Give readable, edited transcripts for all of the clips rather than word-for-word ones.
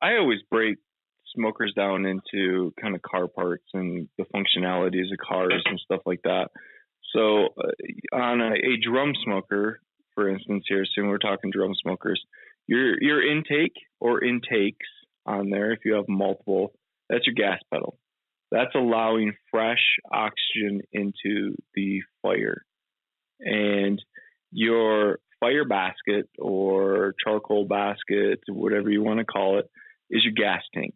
I always break smokers down into kind of car parts and the functionalities of cars and stuff like that. So on a drum smoker, for instance, here, soon we're talking drum smokers, your intake or intakes on there, if you have multiple, that's your gas pedal. That's allowing fresh oxygen into the fire. And your fire basket or charcoal basket, whatever you want to call it, is your gas tank.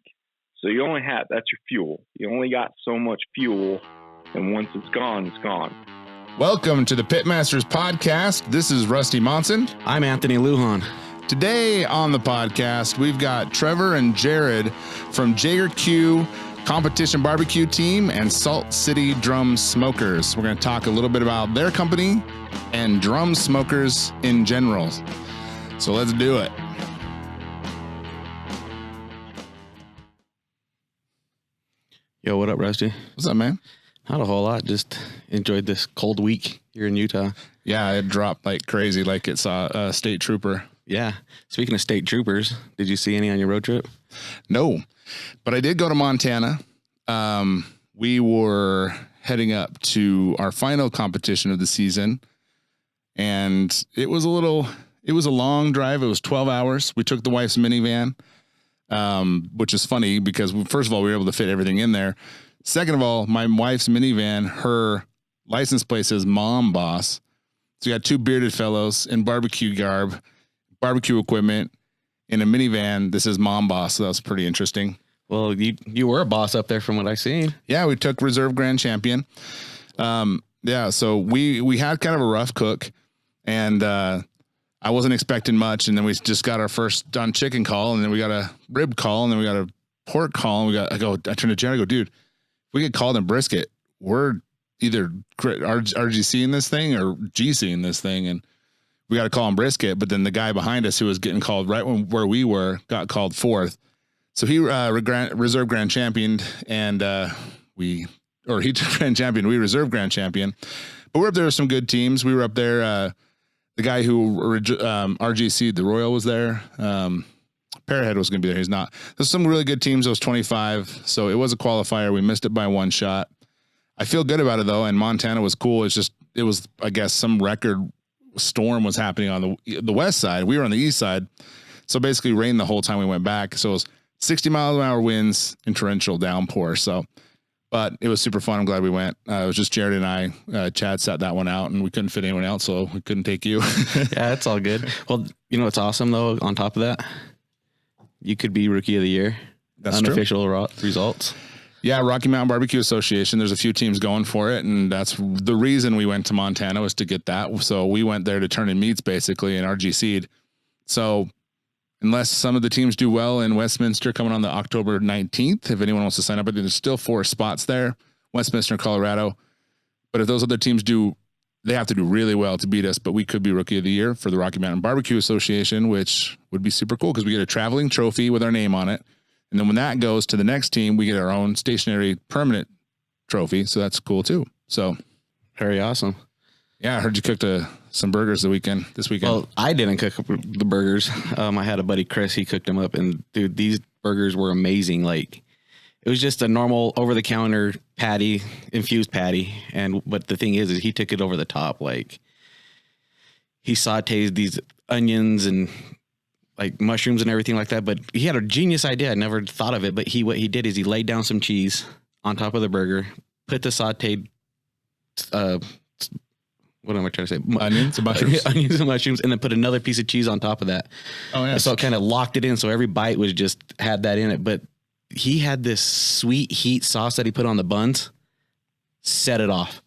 So you only have, that's your fuel. You only got so much fuel, and once it's gone, it's gone. Welcome to the Pitmasters Podcast. This is Rusty Monson. I'm Anthony Lujan. Today on the podcast, we've got Trevor and Jared from JQ Competition Barbecue Team and Salt City Drum Smokers. We're going to talk a little bit about their company and drum smokers in general. So let's do it. Yo, what up, Rusty? What's up, man? Not a whole lot. Just enjoyed this cold week here in Utah. Yeah, it dropped like crazy, like it saw a state trooper. Yeah. Speaking of state troopers, did you see any on your road trip? No, but I did go to Montana. We were heading up to our final competition of the season, and it was a long drive. It was 12 hours. We took the wife's minivan, which is funny because first of all, we were able to fit everything in there. Second of all, my wife's minivan, her license plate says Mom Boss. So you got two bearded fellows in barbecue garb, barbecue equipment in a minivan. This is Mom Boss. So that was pretty interesting. Well, you were a boss up there from what I've seen. Yeah, we took Reserve Grand Champion. So we had kind of a rough cook, and I wasn't expecting much. And then we just got our first done chicken call, and then we got a rib call, and then we got a pork call. And I turned to Jared, I go, dude, if we get called in brisket, we're either RGC in this thing or GC in this thing. And we got to call him brisket. But then the guy behind us who was getting called right where we were got called fourth. So he reserve grand championed, and he took grand champion. We reserve grand champion, but we're up there with some good teams. We were up there. The guy who RGC'd the Royal was there. Parrhead was going to be there. He's not. There's some really good teams. It was 25, so it was a qualifier. We missed it by one shot. I feel good about it though, and Montana was cool. It was I guess some record storm was happening on the west side. We were on the east side, so basically rained the whole time we went back. So it was 60 miles an hour winds and torrential downpour. But it was super fun. I'm glad we went. It was just Jared and I. Chad sat that one out, and we couldn't fit anyone else, so we couldn't take you. Yeah, it's all good. Well, you know what's awesome though? On top of that, you could be Rookie of the Year. That's unofficial results. Yeah, Rocky Mountain Barbecue Association. There's a few teams going for it, and that's the reason we went to Montana was to get that. So we went there to turn in meats basically and RGC'd. So unless some of the teams do well in Westminster coming on the October 19th, if anyone wants to sign up, I think there's still 4 spots there, Westminster, Colorado. But if those other teams do, they have to do really well to beat us, but we could be Rookie of the Year for the Rocky Mountain Barbecue Association, which would be super cool because we get a traveling trophy with our name on it. And then when that goes to the next team, we get our own stationary permanent trophy. So that's cool too. So very awesome. Yeah, I heard you cooked some burgers this weekend. Well, I didn't cook the burgers. I had a buddy, Chris, he cooked them up, and dude, these burgers were amazing. Like, it was just a normal over-the-counter patty, infused patty, but the thing is he took it over the top. Like, he sauteed these onions and like mushrooms and everything like that. But he had a genius idea. I never thought of it. But what he did is he laid down some cheese on top of the burger, put the sauteed what am I trying to say? Onions and mushrooms. Onions and mushrooms, and then put another piece of cheese on top of that. Oh, yeah. So it kind of locked it in, so every bite was just had that in it. But he had this sweet heat sauce that he put on the buns, set it off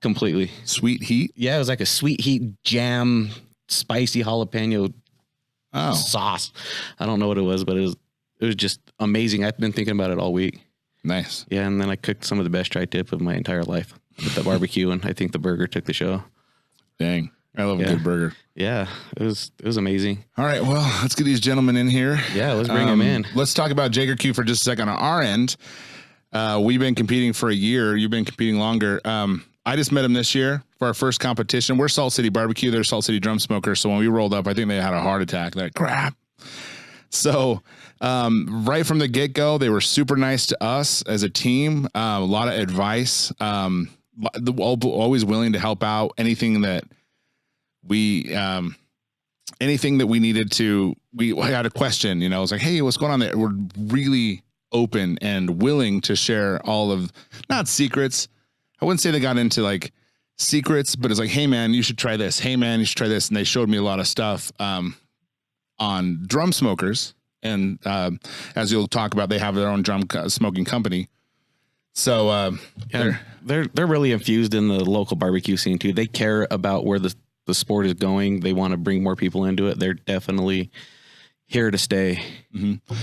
completely. Sweet heat? Yeah, it was like a sweet heat jam, spicy jalapeno sauce. I don't know what it was, but it was just amazing. I've been thinking about it all week. Nice. Yeah, and then I cooked some of the best tri-tip of my entire life with the barbecue, and I think the burger took the show. Dang. I love a good burger. Yeah, it was amazing. All right, well, let's get these gentlemen in here. Yeah, let's bring them in. Let's talk about JQ for just a second. On our end, we've been competing for a year. You've been competing longer. I just met him this year for our first competition. We're Salt City Barbecue. They're Salt City Drum Smokers. So when we rolled up, I think they had a heart attack. Like, crap. So right from the get-go, they were super nice to us as a team. A lot of advice, always willing to help out. Anything that we needed to, we had a question, it was like, hey, what's going on there? We're really open and willing to share all of, not secrets. I wouldn't say they got into like secrets, but it's like, hey man, you should try this. Hey man, you should try this. And they showed me a lot of stuff on drum smokers. And as you'll talk about, they have their own drum smoking company. So they're really infused in the local barbecue scene too. They care about where the sport is going. They want to bring more people into it. They're definitely here to stay. Mm-hmm.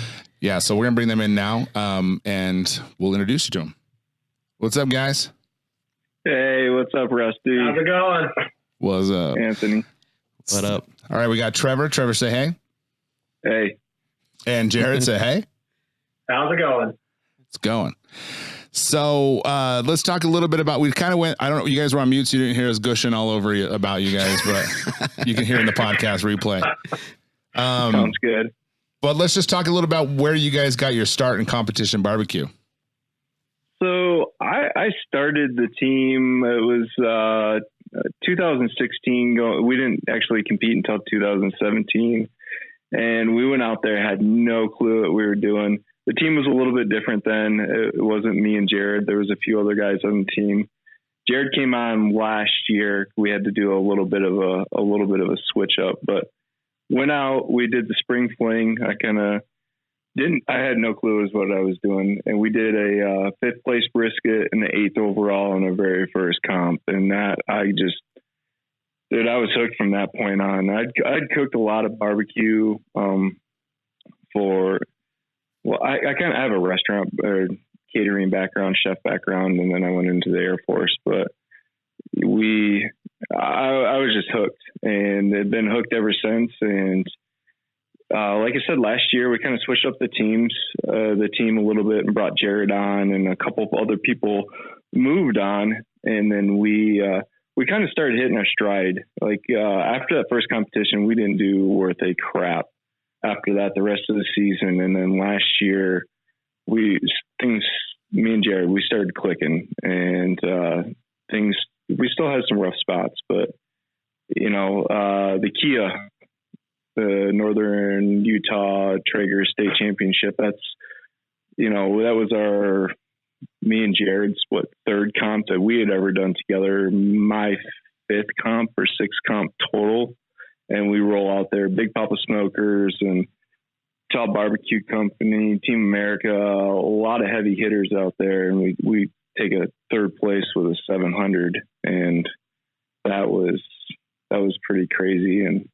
Yeah. So we're going to bring them in now and we'll introduce you to them. What's up, guys? Hey, what's up, Rusty? How's it going? What's up, Anthony? What up? All right, we got Trevor. Trevor, say hey. Hey. And Jared, say hey. How's it going? It's going. So let's talk a little bit about, we kind of went, I don't know, you guys were on mute, so you didn't hear us gushing all over you about you guys, but you can hear in the podcast replay. Sounds good. But let's just talk a little about where you guys got your start in competition barbecue. So I started the team. It was 2016. We didn't actually compete until 2017, and we went out there, had no clue what we were doing. The team was a little bit different then. It wasn't me and Jared. There was a few other guys on the team. Jared came on last year. We had to do a little bit of a switch up, but went out. We did the spring fling. I had no clue as what I was doing. And we did a 5th place brisket and the 8th overall on our very first comp. And that I was hooked from that point on. I'd cooked a lot of barbecue I kind of have a restaurant or catering background, chef background, and then I went into the Air Force. But I was just hooked and had been hooked ever since. And like I said, last year we kind of switched up the team a little bit and brought Jared on, and a couple of other people moved on. And then we kind of started hitting our stride. Like after that first competition, we didn't do worth a crap. After that, the rest of the season, and then last year, me and Jared, we started clicking, and we still had some rough spots, but the Kia, the Northern Utah Traeger State Championship, that was me and Jared's 3rd comp that we had ever done together, my 5th comp or 6th comp total. And we roll out there, Big Papa Smokers and Child Barbecue Company, Team America, a lot of heavy hitters out there. And we take a 3rd place with a 700. And that was pretty crazy. And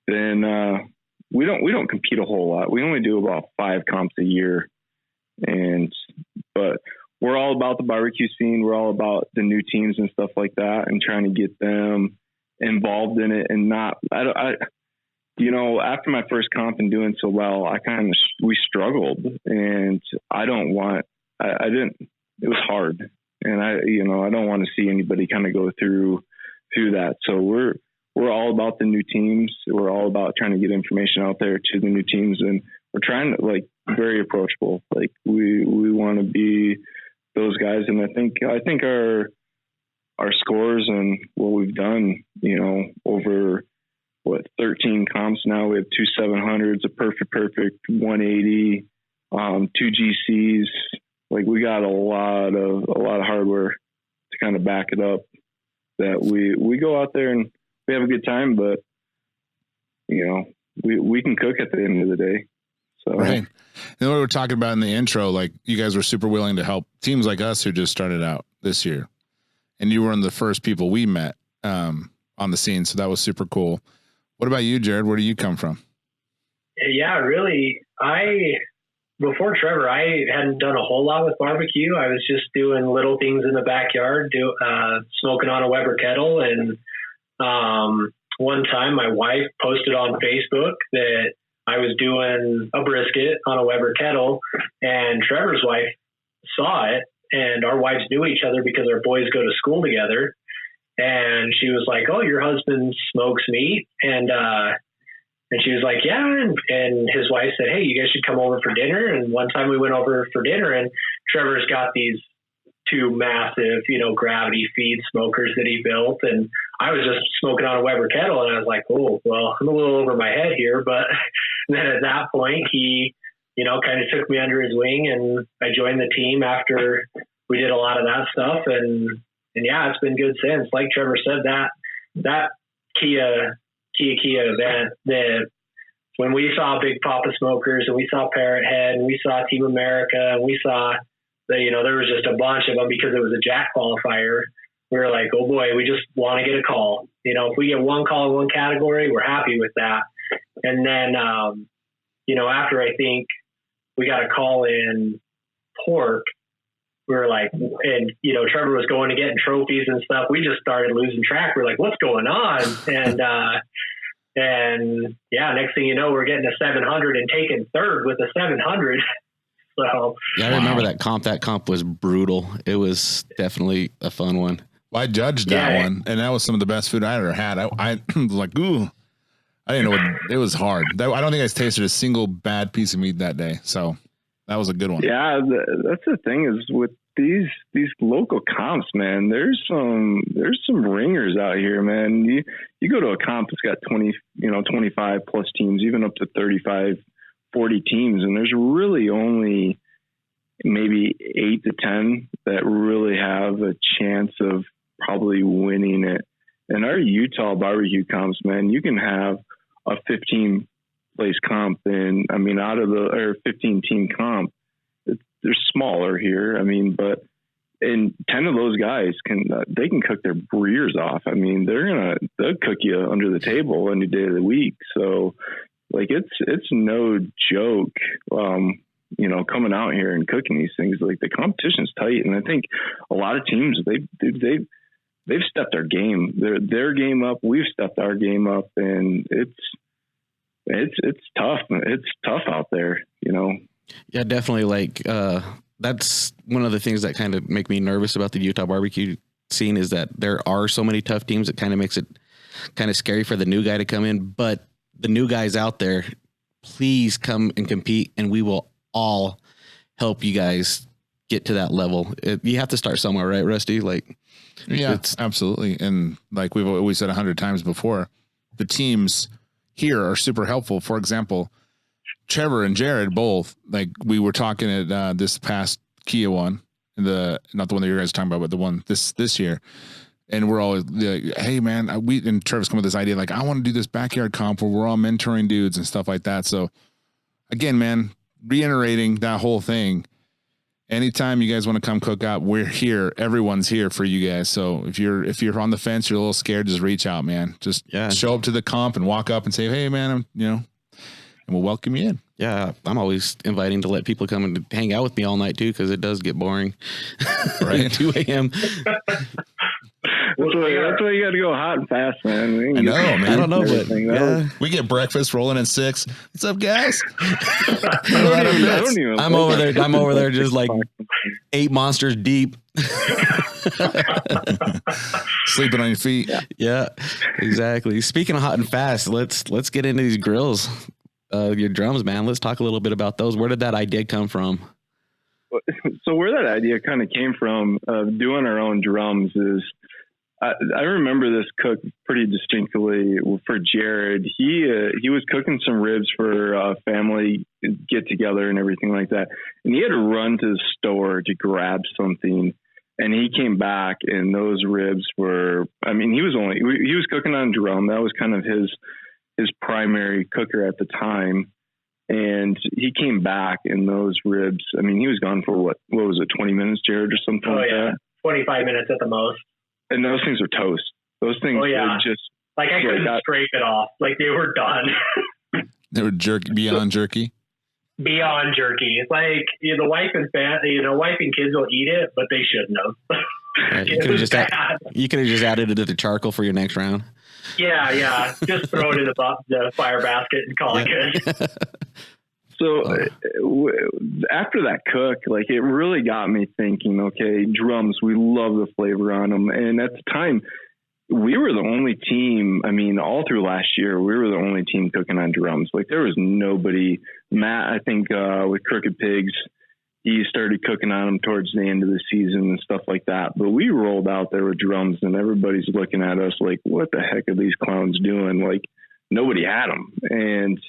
then we don't compete a whole lot. We only do about 5 comps a year. But we're all about the barbecue scene. We're all about the new teams and stuff like that and trying to get them involved in it, and after my first comp and doing so well, we struggled, and it was hard, and I don't want to see anybody kind of go through that. So we're all about the new teams. We're all about trying to get information out there to the new teams, and we're trying to very approachable. Like we want to be those guys. And I think our scores and what we've done, over 13 comps now, we have 2 700s, a perfect 180, 2 GCs. Like we got a lot of hardware to kind of back it up, that we go out there and we have a good time, but we can cook at the end of the day. So right. And what we were talking about in the intro, like you guys were super willing to help teams like us who just started out this year. And you were one of the first people we met on the scene. So that was super cool. What about you, Jared? Where do you come from? Yeah, really. Before Trevor, I hadn't done a whole lot with barbecue. I was just doing little things in the backyard, smoking on a Weber kettle. And one time my wife posted on Facebook that I was doing a brisket on a Weber kettle, and Trevor's wife saw it. And our wives knew each other because our boys go to school together. And she was like, "Oh, your husband smokes meat." And And she was like, yeah. And his wife said, hey, you guys should come over for dinner. And one time we went over for dinner, and Trevor's got these two massive, gravity feed smokers that he built. And I was just smoking on a Weber kettle, and I was like, oh, well, I'm a little over my head here. But then at that point, he, kind of took me under his wing, and I joined the team after we did a lot of that stuff. And yeah, it's been good since. Like Trevor said, that Kia event, when we saw Big Papa Smokers, and we saw Parrot Head, and we saw Team America, and we saw there was just a bunch of them because it was a Jack qualifier. We were like, oh boy, we just want to get a call. If we get one call in one category, we're happy with that. And then, after I think we got a call in pork, we were like, and, Trevor was going to getting trophies and stuff. We just started losing track. We're like, what's going on? And yeah, next thing you know, we're getting a 700 and taking third with a 700. So yeah, I remember that comp. That comp was brutal. It was definitely a fun one. Well, I judged that one, and that was some of the best food I ever had. I was like, ooh, I didn't know it was hard. I don't think I tasted a single bad piece of meat that day. So that was a good one. Yeah, that's the thing is with these local comps, man. There's some ringers out here, man. You go to a comp that's got 25 plus teams, even up to 35, 40 teams, and there's really only maybe 8 to 10 that really have a chance of probably winning it. And our Utah barbecue comps, man, you can have a 15 place comp, and out of the 15 team comp, they're smaller here. And 10 of those guys can cook their ears off. They'll cook you under the table any day of the week. So like it's no joke, coming out here and cooking these things. Like the competition's tight, and I think a lot of teams they've stepped their game, their game up. We've stepped our game up, and it's tough. It's tough out there, Yeah, definitely. Like that's one of the things that kind of make me nervous about the Utah barbecue scene is that there are so many tough teams. It kind of makes it kind of scary for the new guy to come in, but the new guys out there, please come and compete, and we will all help you guys get to that level. You have to start somewhere, right, Rusty? Like, yeah, absolutely. And like we've always said 100 times before, the teams here are super helpful. For example, Trevor and Jared both, like we were talking at this past Kia one, not the one that you guys are talking about, but the one this year. And we're all like, hey man, and Trevor's come with this idea, like, I want to do this backyard comp where we're all mentoring dudes and stuff like that. So again, man, reiterating that whole thing, anytime you guys want to come cook out, we're here. Everyone's here for you guys. So if you're on the fence, you're a little scared, just reach out, man. Just show up to the comp and walk up and say, hey man, and we'll welcome you in. Yeah, I'm always inviting to let people come and hang out with me all night too, because it does get boring. Right. At 2 a.m. That's why you got to go hot and fast, man. I know, man. I don't know, but yeah. We get breakfast rolling at 6. What's up, guys? I'm over there just like 8 monsters deep. Sleeping on your feet. Yeah, exactly. Speaking of hot and fast, let's get into these grills. Your drums, man. Let's talk a little bit about those. Where did that idea come from? So where that idea kind of came from of doing our own drums is I remember this cook pretty distinctly for Jared. He was cooking some ribs for a family get together and everything like that. And he had to run to the store to grab something. And he came back and those ribs were, he was cooking on a drum. That was kind of his primary cooker at the time. And he came back and those ribs, he was gone for what was it, 20 minutes, Jared, or something like that? 25 minutes at the most. And those things were toast. Those things were just... Like I couldn't scrape it off. Like they were done. They were beyond jerky? Beyond jerky. It's like the wife and kids will eat it, but they shouldn't have. You could have just added it to the charcoal for your next round. Yeah. Just throw it in the fire basket and call it good. So after that cook, like it really got me thinking, okay, drums, we love the flavor on them. And at the time, we were the only team. I mean, all through last year, we were the only team cooking on drums. Like there was nobody. Matt, I think with Crooked Pigs, he started cooking on them towards the end of the season and stuff like that. But we rolled out there with drums, and everybody's looking at us like, what the heck are these clowns doing? Like nobody had them. And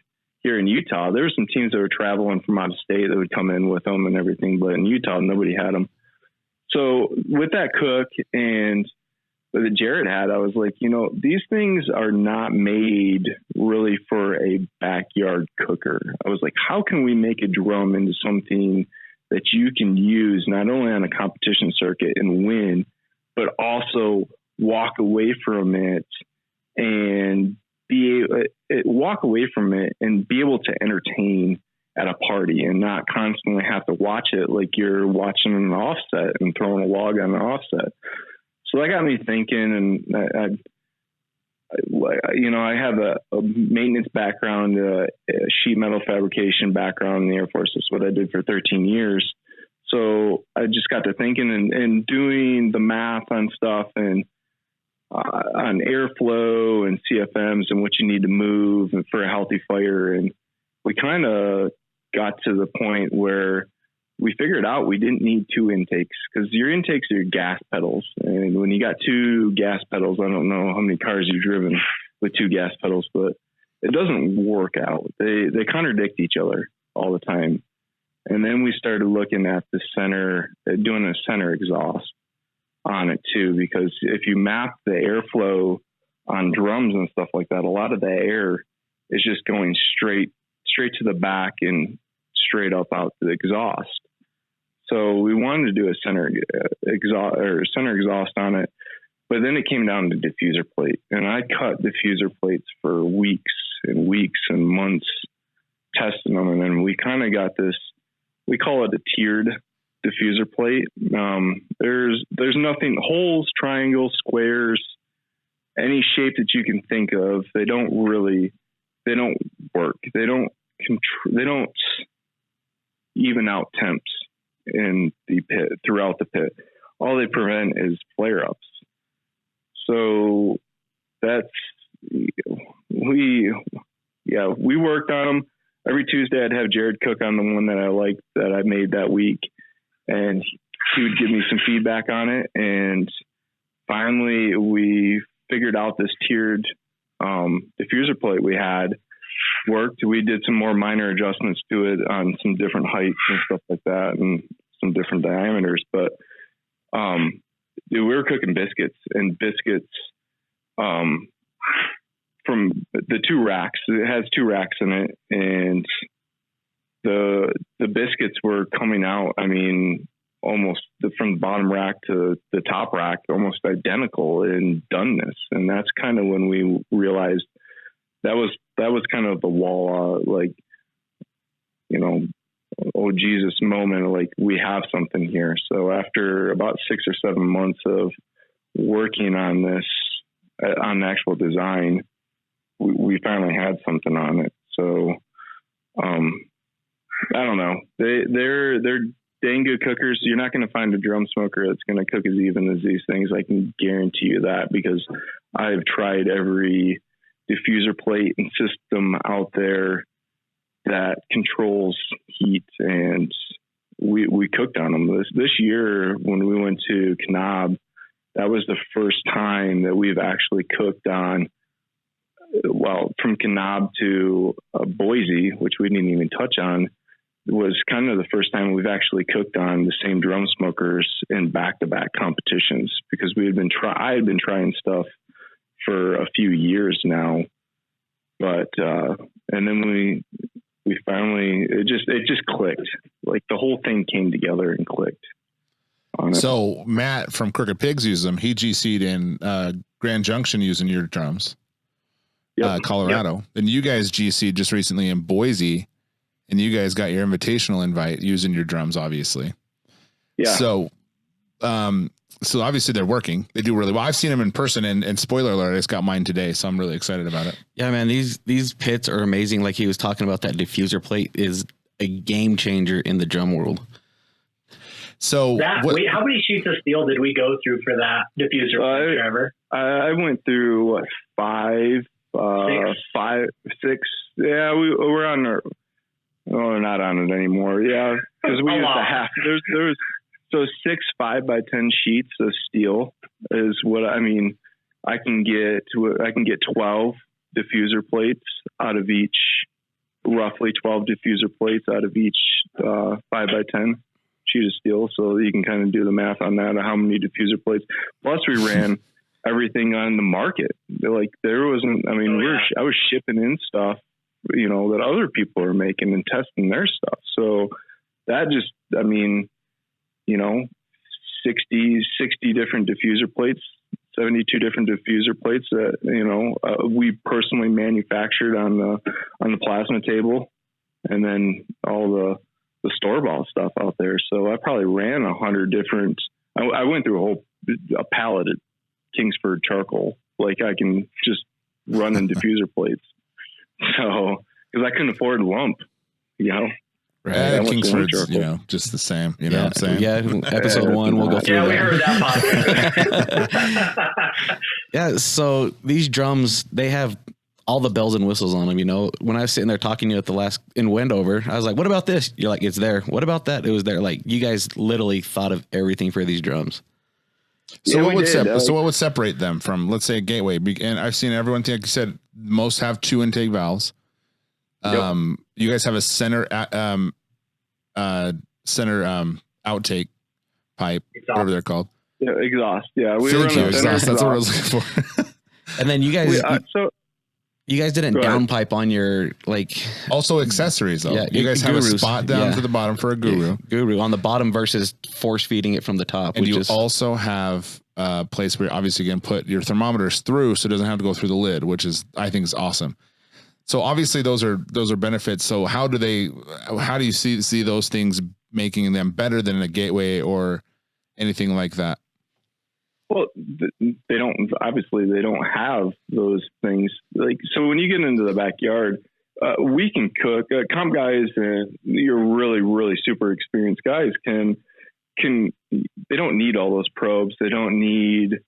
here in Utah, there were some teams that were traveling from out of state that would come in with them and everything. But in Utah, nobody had them. So with that cook and that Jared had, I was like, these things are not made really for a backyard cooker. I was like, how can we make a drum into something that you can use not only on a competition circuit and win, but also walk away from it and walk away from it and be able to entertain at a party and not constantly have to watch it like you're watching an offset and throwing a log on an offset. So that got me thinking, and I have a maintenance background, a sheet metal fabrication background in the Air Force. That's what I did for 13 years. So I just got to thinking and doing the math on stuff and on airflow and CFMs and what you need to move for a healthy fire. And we kind of got to the point where we figured out we didn't need two intakes, because your intakes are your gas pedals. And when you got two gas pedals, I don't know how many cars you've driven with two gas pedals, but it doesn't work out. They contradict each other all the time. And then we started looking at the center, doing a center exhaust on it too, because if you map the airflow on drums and stuff like that, a lot of the air is just going straight to the back and straight up out to the exhaust. So we wanted to do a center exhaust on it, but then it came down to diffuser plate, and I cut diffuser plates for weeks and weeks and months testing them. And then we kind of got this, we call it a tiered diffuser plate. There's nothing, holes, triangles, squares, any shape that you can think of. They don't work. They don't even out temps in the pit, throughout the pit. All they prevent is flare-ups. So we worked on them. Every Tuesday I'd have Jared cook on the one that I liked, that I made that week, and he would give me some feedback on it. And finally we figured out this tiered diffuser plate we had worked. We did some more minor adjustments to it on some different heights and stuff like that, and some different diameters. But we were cooking biscuits from the two racks. It has two racks in it, and the biscuits were coming out, I mean, almost from the bottom rack to the top rack, almost identical in doneness. And that's kind of when we realized that was kind of the wall, oh Jesus moment, like we have something here. So after about 6 or 7 months of working on this, on the actual design, we finally had something on it. So I don't know. They're dang good cookers. You're not going to find a drum smoker that's going to cook as even as these things. I can guarantee you that, because I've tried every diffuser plate and system out there that controls heat, and we cooked on them. This year when we went to Kanab, that was the first time that we've actually cooked on, from Kanab to Boise, which we didn't even touch on, was kind of the first time we've actually cooked on the same drum smokers in back-to-back competitions, because I had been trying stuff for a few years now, but and then we finally, it just clicked. Like the whole thing came together and clicked. So Matt from Crooked Pigs uses them. He GC'd in Grand Junction using your drums, Colorado. Yep. And you guys GC'd just recently in Boise, and you guys got your invitational invite using your drums, obviously. Yeah. So obviously they're working. They do really well. I've seen them in person, and spoiler alert, I just got mine today, so I'm really excited about it. Yeah, man, these pits are amazing. Like he was talking about, that diffuser plate is a game changer in the drum world. So how many sheets of steel did we go through for that diffuser, Trevor? I went through five, six. Yeah, we're on our. Oh, we're not on it anymore. Yeah, because we used to have. There's so 6 5x10 sheets of steel is what I mean. I can get 12 diffuser plates out of each. Roughly 12 diffuser plates out of each 5x10 sheet of steel. So you can kind of do the math on that, of how many diffuser plates. Plus we ran everything on the market. Like there wasn't, I mean, I was shipping in stuff, you know, that other people are making and testing their stuff. So that just, I mean, you know, 60 different diffuser plates, 72 different diffuser plates that, you know, we personally manufactured on the plasma table, and then all the store-bought stuff out there. So I probably ran 100 different, I went through a pallet at Kingsford charcoal. Like I can just run in diffuser plates. So, because I couldn't afford a lump, you know. Right. Kingsford's, you know, just the same. You know what I'm saying? Yeah. Episode 1, we'll go through that. Yeah, we heard that podcast. Yeah. So these drums, they have all the bells and whistles on them. You know, when I was sitting there talking to you at the last in Wendover, I was like, what about this? You're like, it's there. What about that? It was there. Like you guys literally thought of everything for these drums. So yeah, what would separate them from, let's say, a Gateway? And I've seen everyone, like you said, most have 2 intake valves. Yep. You guys have a center outtake pipe, whatever they're called. Yeah, exhaust. Yeah, exhaust. That's what I was looking for. And then you guys, you guys didn't downpipe on your Also accessories though. Yeah, you guys have a spot down to the bottom for a guru. Guru on the bottom versus force feeding it from the top. And you also have a place where you're obviously going to put your thermometers through, so it doesn't have to go through the lid, which I think is awesome. So obviously those are benefits. So how do you see those things making them better than a Gateway or anything like that? Well, they don't have those things. Like, so when you get into the backyard, we can cook. Comp guys and you're really, really super experienced guys they don't need all those probes. They don't need,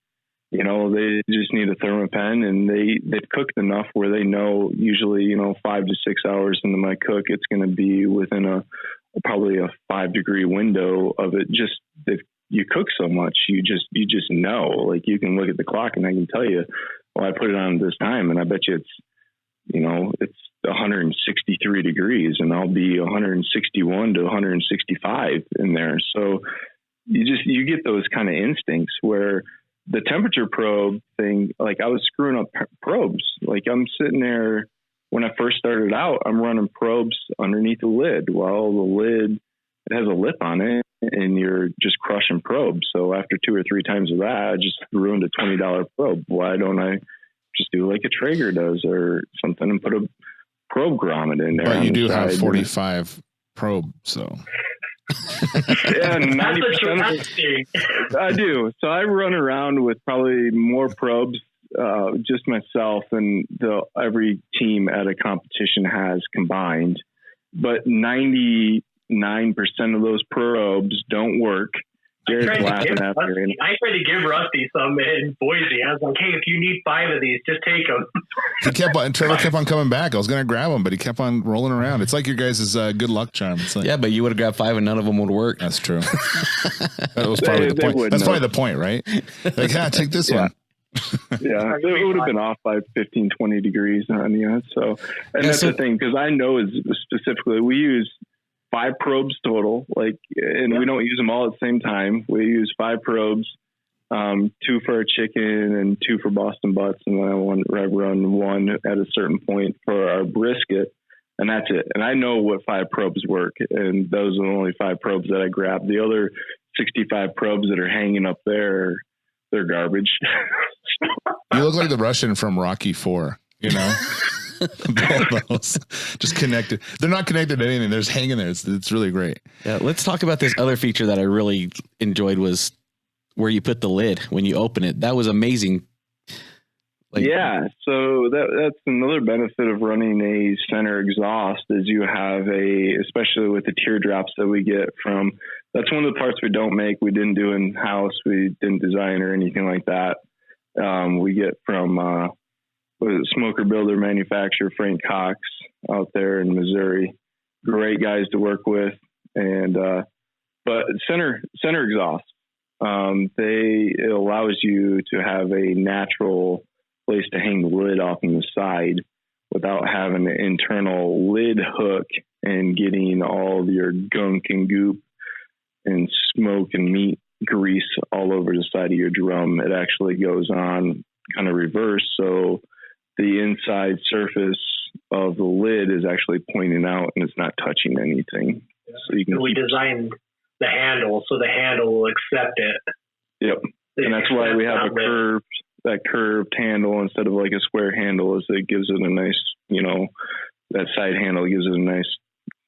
you know, they just need a thermopen, and they've cooked enough where they know usually, you know, 5 to 6 hours into my cook, it's going to be within probably a 5-degree window of it. Just you cook so much, you just know. Like you can look at the clock and I can tell you, well, I put it on this time, and I bet you it's, you know, it's 163 degrees, and I'll be 161 to 165 in there. So you get those kind of instincts where the temperature probe thing, like I was screwing up probes. Like I'm sitting there when I first started out, I'm running probes underneath the lid. Well, the lid, it has a lip on it, and you're just crushing probes. So after 2 or 3 times of that, I just ruined a $20 probe. Why don't I just do like a Traeger does or something and put a probe grommet in there? But you do have 45 probes, so. Yeah, 90%. I do. So I run around with probably more probes, just myself and every team at a competition has combined. But 99% of those probes don't work. Jared's laughing at me. I tried to give Rusty some in Boise. I was like, hey, if you need 5 of these, just take them. Trevor kept on coming back. I was going to grab them, but he kept on rolling around. It's like your guys' good luck charm. It's like, yeah, but you would have grabbed 5 and none of them would work. That's true. That was probably the point. That's probably the point, right? Like, take this one. Yeah, it would have been off by 15, 20 degrees on you. So, and that's the thing, because I know is specifically we use 5 probes total, and we don't use them all at the same time. We use 5 probes, 2 for our chicken and 2 for Boston butts, and then I run 1 at a certain point for our brisket, and that's it. And I know what 5 probes work, and those are the only 5 probes that I grab. The other 65 probes that are hanging up there, they're garbage. You look like the Russian from Rocky IV, you know? Those just connected. They're not connected to anything. They're just hanging there. It's really great. Yeah, let's talk about this other feature that I really enjoyed was where you put the lid when you open it. That was amazing. Yeah, so that's another benefit of running a center exhaust is you have especially with the teardrops that we get from That's one of the parts we don't make. We didn't do in house. We didn't design or anything like that. We get from smoker builder manufacturer Frank Cox out there in Missouri. Great guys to work with, and but center exhaust. It allows you to have a natural place to hang the lid off on the side without having an internal lid hook and getting all of your gunk and goop and smoke and meat grease all over the side of your drum. It actually goes on kind of reverse, so the inside surface of the lid is actually pointing out and it's not touching anything. So you can. We designed the handle so the handle will accept it. Yep, and that's why we have that curved handle instead of like a square handle. Is it gives it a nice, that side handle gives it a nice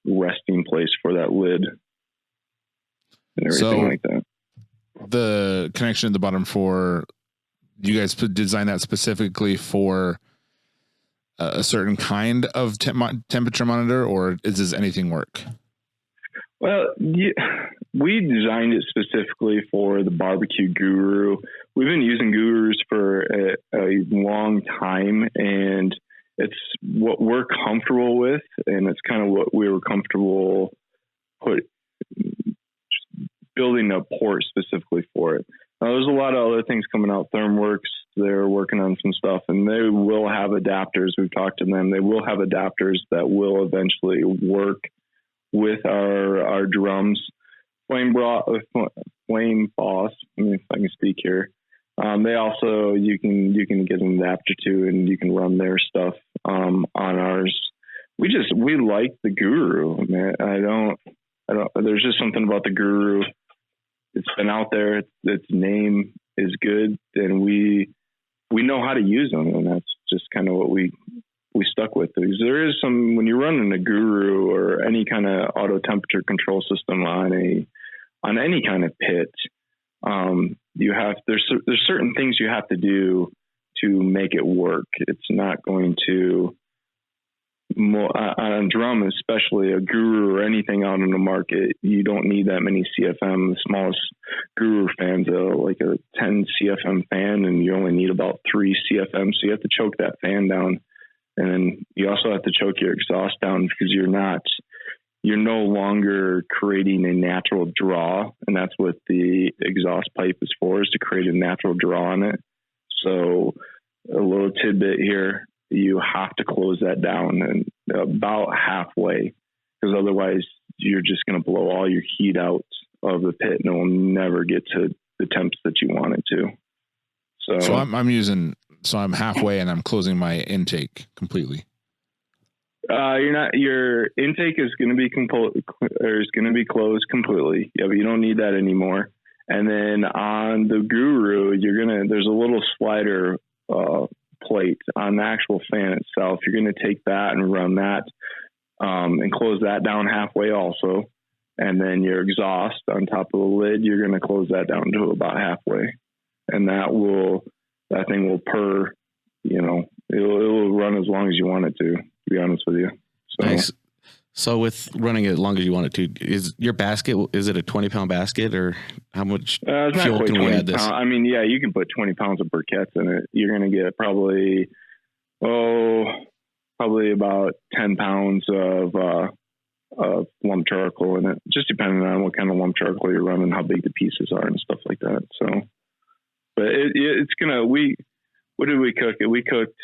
resting place for that lid and everything like that. The connection at the bottom you guys design that specifically for a certain kind of temperature monitor, or does anything work? Well, we designed it specifically for the barbecue Guru. We've been using Gurus for a long time, and it's what we're comfortable with, and it's kind of what we were comfortable building a port specifically for it. There's a lot of other things coming out. ThermWorks, they're working on some stuff, and they will have adapters. We've talked to them. They will have adapters that will eventually work with our drums. Flame Boss, I mean, if I can speak here. They also, you can get an adapter to, and you can run their stuff on ours. We like the Guru, man. I don't, there's just something about the Guru. It's been out there. Its name is good, and we know how to use them, and that's just kind of what we stuck with. Because there is some, when you're running a Guru or any kind of auto temperature control system on any kind of pit, there's certain things you have to do to make it work. It's not going to, on a drum, especially a Guru or anything out in the market, you don't need that many CFM. The smallest Guru fan's like a 10 CFM fan, and you only need about 3 CFM. So you have to choke that fan down, and then you also have to choke your exhaust down, because you're no longer creating a natural draw, and that's what the exhaust pipe is for, is to create a natural draw on it. So a little tidbit here, you have to close that down and about halfway, because otherwise you're just going to blow all your heat out of the pit, and it will never get to the temps that you want it to. So I'm halfway, and I'm closing my intake completely. Your intake is going to be closed completely. Yeah, but you don't need that anymore. And then on the Guru, there's a little slider plate on the actual fan itself. You're going to take that and run that and close that down halfway also. And then your exhaust on top of the lid, you're going to close that down to about halfway. And that thing will purr, it'll run as long as you want it to be honest with you. So. Nice. So with running it as long as you want it to, is your basket, is it a 20-pound basket, or how much fuel can we add this? I mean, yeah, you can put 20 pounds of briquettes in it. You're going to get probably about 10 pounds of lump charcoal in it, just depending on what kind of lump charcoal you're running, how big the pieces are and stuff like that. So, but it's going to, what did we cook? We cooked,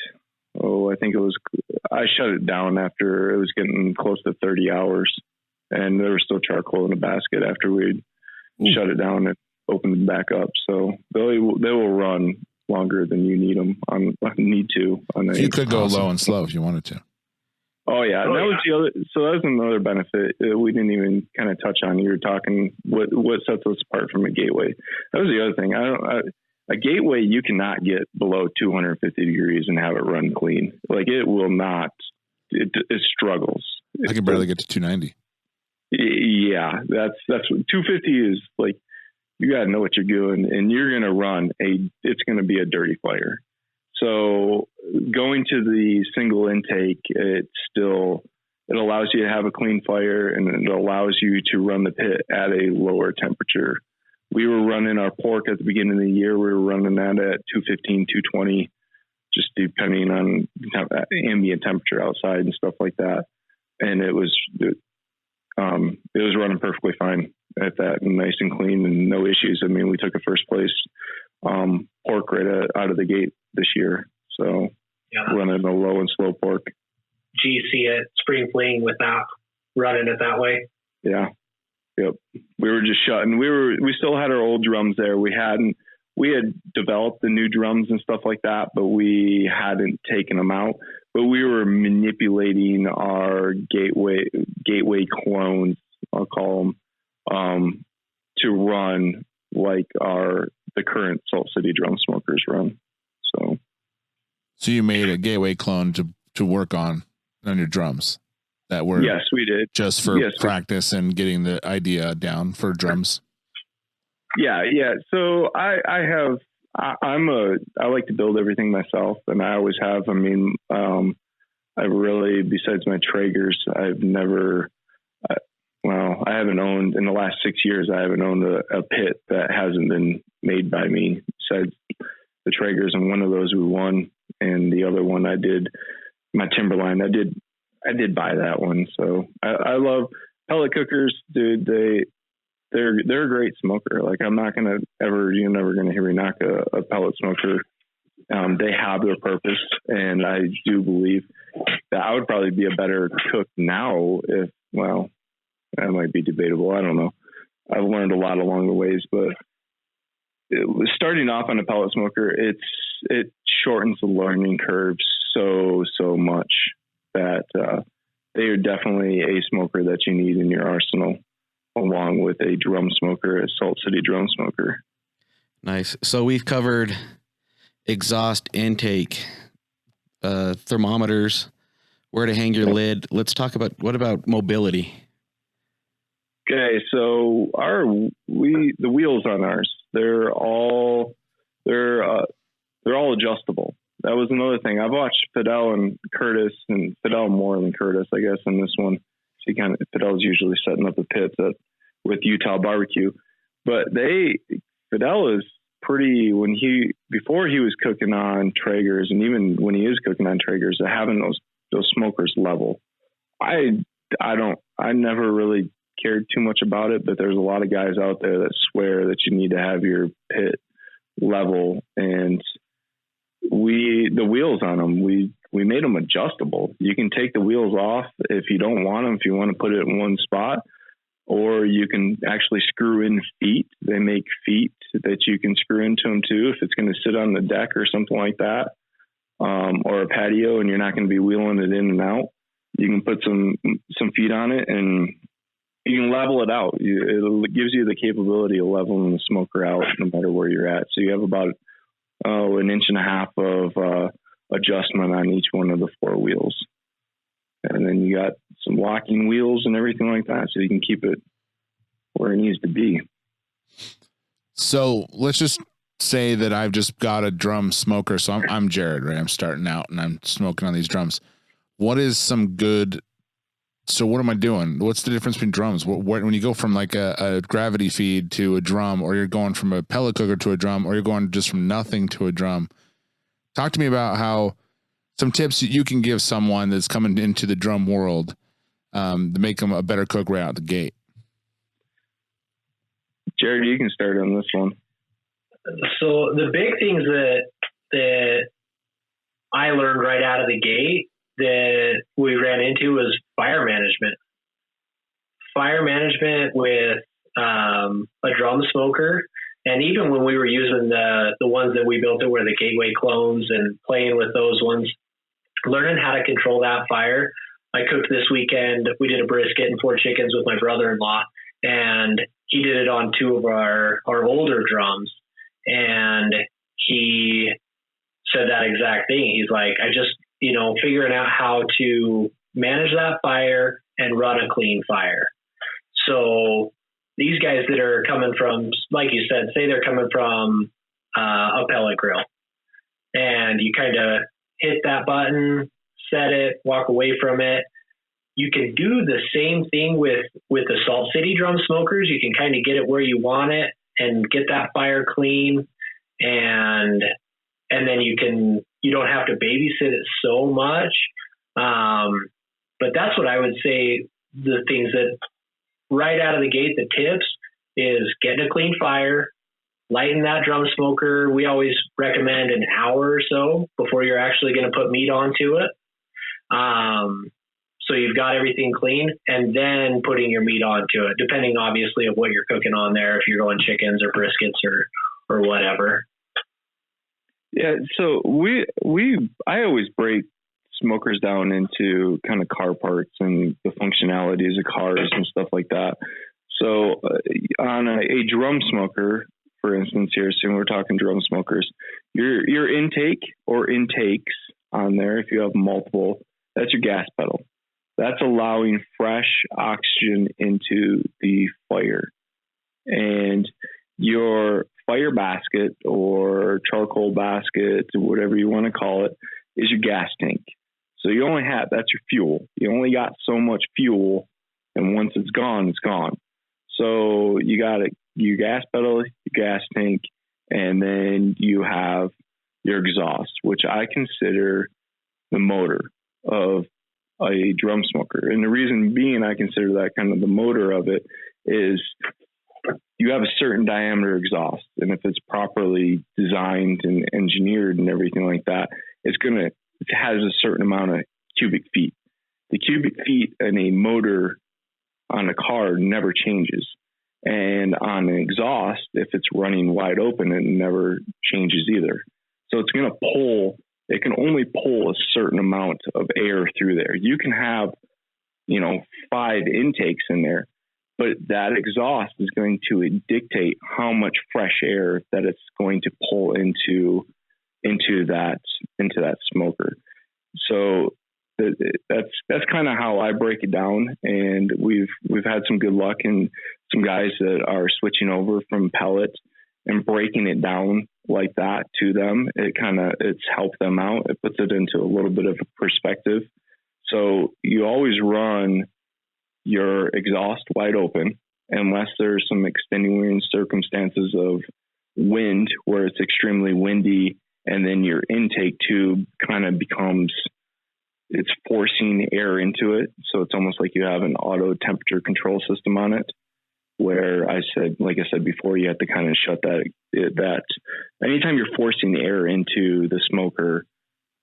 I shut it down after it was getting close to 30 hours, and there was still charcoal in the basket after we'd shut it down and opened it back up. So they will run longer than you need them you could go low and slow if you wanted to. Oh yeah. That was another benefit we didn't even kind of touch on. You were talking what sets us apart from a gateway. That was the other thing. A gateway, you cannot get below 250 degrees and have it run clean. Like, it will not. It struggles. I can barely get to 290. Yeah, that's what 250 is. Like, you got to know what you're doing, and you're going to run it's going to be a dirty fire. So going to the single intake, it's still, it allows you to have a clean fire, and it allows you to run the pit at a lower temperature. We were running our pork at the beginning of the year. We were running that at 215, 220, just depending on ambient temperature outside and stuff like that. And it was running perfectly fine at that, and nice and clean and no issues. I mean, we took a first place pork right out of the gate this year. So running a low and slow pork. GC at Spring Fling with that, running it that way. Yeah. Yep. We were just shutting. We still had our old drums there. We had developed the new drums and stuff like that, but we hadn't taken them out. But we were manipulating our gateway clones, I'll call them, to run like the current Salt City drum smokers run. So you made a gateway clone to work on your drums that were, yes, we did, just for practice and getting the idea down for drums. Yeah. So I like to build everything myself, and I always have. I mean, I really, besides my Traegers, I haven't owned in the last 6 years. I haven't owned a pit that hasn't been made by me. Besides the Traegers, and one of those we won, and the other one I did my Timberline. I did buy that one. So I love pellet cookers, dude. They're a great smoker. Like, I'm not going to you're never going to hear me knock a pellet smoker. They have their purpose, and I do believe that I would probably be a better cook now that might be debatable. I don't know. I've learned a lot along the ways, but starting off on a pellet smoker, it shortens the learning curve so much that they are definitely a smoker that you need in your arsenal, along with a drum smoker, a Salt City drum smoker. Nice. So we've covered exhaust intake, thermometers, where to hang your lid. Let's talk about, what about mobility? Okay, so the wheels on ours, they're all adjustable. That was another thing. I've watched Fidel and Curtis, and Fidel more than Curtis, I guess, in this one. Fidel's usually setting up the pits with Utah Barbecue, but Fidel is pretty, before he was cooking on Traegers, and even when he is cooking on Traegers, having those smokers level. I never really cared too much about it, but there's a lot of guys out there that swear that you need to have your pit level, and the wheels on them, we made them adjustable. You can take the wheels off if you don't want them, if you want to put it in one spot, or you can actually screw in feet. They make feet that you can screw into them too, if it's going to sit on the deck or something like that, or a patio, and you're not going to be wheeling it in and out. You can put some feet on it, and you can level it out. It gives you the capability of leveling the smoker out no matter where you're at. So you have about an inch and a half of adjustment on each one of the four wheels. And then you got some locking wheels and everything like that, so you can keep it where it needs to be. So let's just say that I've just got a drum smoker. So I'm Jared, right? I'm starting out and I'm smoking on these drums. What is some good? So what am I doing? What's the difference between drums? When you go from like a gravity feed to a drum, or you're going from a pellet cooker to a drum, or you're going just from nothing to a drum, talk to me about how some tips you can give someone that's coming into the drum world to make them a better cook right out the gate. Jared, you can start on this one. So the big things that I learned right out of the gate that we ran into was fire management. Fire management with a drum smoker. And even when we were using the ones that we built that were the gateway clones and playing with those ones, learning how to control that fire. I cooked this weekend. We did a brisket and 4 chickens with my brother-in-law, and he did it on 2 of our older drums. And he said that exact thing. He's like, I just, figuring out how to manage that fire and run a clean fire. So these guys that are coming from, like you said, say they're coming from a pellet grill, and you kind of hit that button, set it, walk away from it. you can do the same thing with the Salt City drum smokers. You can kind of get it where you want it and get that fire clean, and then you don't have to babysit it so much. But that's what I would say. The things that right out of the gate, the tips is getting a clean fire, lighten that drum smoker. We always recommend an hour or so before you're actually going to put meat onto it. So you've got everything clean, and then putting your meat onto it, depending obviously of what you're cooking on there, if you're going chickens or briskets or whatever. Yeah. So I always break smokers down into kind of car parts and the functionalities of cars and stuff like that. So on a drum smoker, for instance, here, so we're talking drum smokers, your intake or intakes on there, if you have multiple, that's your gas pedal. That's allowing fresh oxygen into the fire. And your fire basket or charcoal basket, whatever you want to call it, is your gas tank. So you only have, that's your fuel. You only got so much fuel, and once it's gone, it's gone. So you got your gas pedal, your gas tank, and then you have your exhaust, which I consider the motor of a drum smoker. And the reason being I consider that kind of the motor of it is you have a certain diameter exhaust. And if it's properly designed and engineered and everything like that, it has a certain amount of cubic feet. The cubic feet in a motor on a car never changes. And on an exhaust, if it's running wide open, it never changes either. So it's going to pull, it can only pull a certain amount of air through there. You can have, 5 intakes in there, but that exhaust is going to dictate how much fresh air that it's going to pull into that smoker. So that's kind of how I break it down, and we've had some good luck and some guys that are switching over from pellet and breaking it down like that to them. It's helped them out. It puts it into a little bit of a perspective. So you always run your exhaust wide open unless there's some extenuating circumstances of wind where it's extremely windy, and then your intake tube kind of becomes, it's forcing air into it. So it's almost like you have an auto temperature control system on it, where like I said before, you have to kind of shut that anytime you're forcing air into the smoker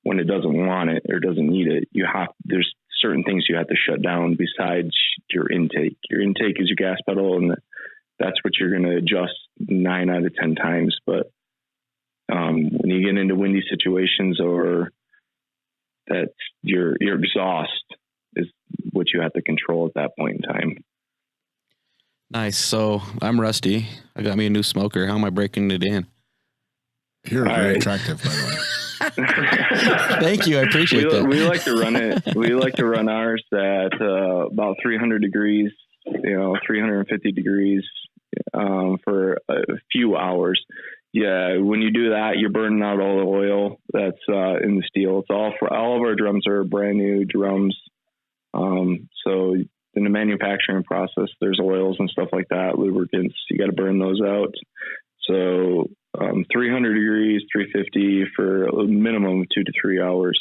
when it doesn't want it or doesn't need it, there's certain things you have to shut down besides your intake. Your intake is your gas pedal, and that's what you're going to adjust 9 out of 10 times. But when you get into windy situations, or that your exhaust is what you have to control at that point in time. Nice. So I'm rusty. I got me a new smoker. How am I breaking it in? You're very attractive, by the way. Thank you. I appreciate that. We like to run it. We like to run ours at about 300 degrees, 350 degrees for a few hours. Yeah, when you do that, you're burning out all the oil that's in the steel. It's all of our drums are brand new drums. So in the manufacturing process, there's oils and stuff like that, lubricants. You got to burn those out. So 300 degrees, 350 for a minimum of 2 to 3 hours.